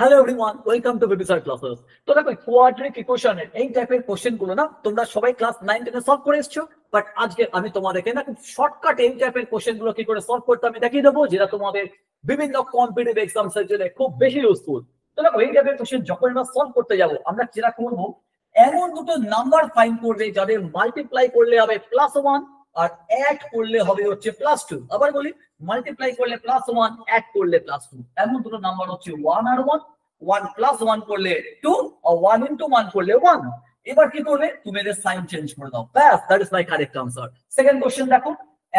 Hello everyone, welcome to baby sir classes. তো দেখো, quadratic ইকুয়েশনের এই টাইপের কোশ্চেন গুলো না তোমরা সবাই ক্লাস 9 10 এ সলভ করে এসেছো। বাট আজকে আমি তোমাদেরকে না খুব শর্টকাট এই টাইপের কোশ্চেন গুলো কি করে সলভ করতে আমি দেখিয়ে দেবো, যেটা তোমাদের বিভিন্ন কম্পিটিটিভ এক্সামস এর জন্য খুব বেশি ইউজফুল। তো দেখো, এই টাইপের কোশ্চেন যখন আমরা সলভ করতে যাব, আমরা যেটা করবো, এমন দুটো নাম্বার ফাইন্ড করবে যাদের মাল্টিপ্লাই করলে হবে +1 আর অ্যাড করলে হবে হচ্ছে +2। আবার বলি, মাল্টিপ্লাই করলে +1, অ্যাড করলে +2। এমন দুটো নাম্বার হচ্ছে 1 আর 1, 1 + 1 করলে 2 আর 1 * 1 করলে 1। এবার কি করবে, তুমি এর সাইন চেঞ্জ করে দাও, ব্যাস, that is my correct answer. Second question দেখো,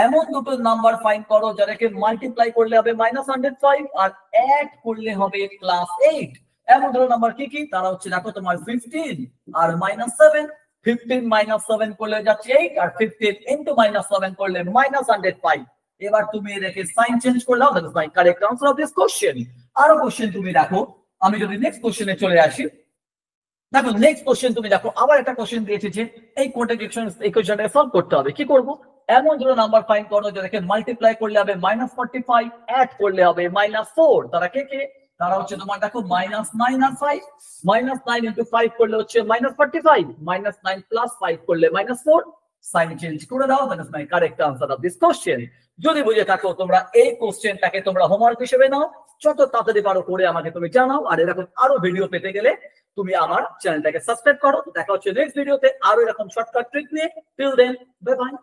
এমন দুটো নাম্বার ফাইন্ড করো যাদেরকে মাল্টিপ্লাই করলে হবে -105 আর অ্যাড করলে হবে +8। এমন দুটো নাম্বার কি কি, তারা হচ্ছে দেখো তোমার 15 আর -7। 15 - 7 করলে যাচ্ছে 8 আর 15 * -7 করলে -105। এবার তুমি এটাকে সাইন চেঞ্জ করে দাও, that is my correct answer of this question. আরো কোশ্চেন তুমি দেখো, আমি যদি নেক্সট কোশ্চেনে চলে আসি, দেখো নেক্সট কোশ্চেন তুমি দেখো, আবার একটা কোশ্চেন দিয়েছে যে এই কন্ট্রাডিকশন ইকুয়েশনটাকে সলভ করতে হবে। কি করব, এমন দুটো নাম্বার ফাইন্ড করো যাদেরকে মাল্টিপ্লাই করলে হবে -45, অ্যাড করলে হবে -4। তারা কে কে, তারা হচ্ছে তোমার দেখো -9 আর 5। -9 * 5 করলে হচ্ছে -45, -9 + 5 করলে -4। সাইন চেঞ্জ করে দাও, that is my correct answer of this question. যদি বুঝে থাকো তোমরা এই কোশ্চেনটাকে তোমরা হোমওয়ার্ক হিসেবে নাও, যত তাড়াতাড়ি পারো করে আমাকে তুমি জানাও। আর এরকম আরো ভিডিও পেতে গেলে তুমি আমার চ্যানেলটাকে সাবস্ক্রাইব করো। দেখা হচ্ছে নেক্সট ভিডিওতে আরো এরকম শর্টকাট ট্রিক নিয়ে। Till then, bye by.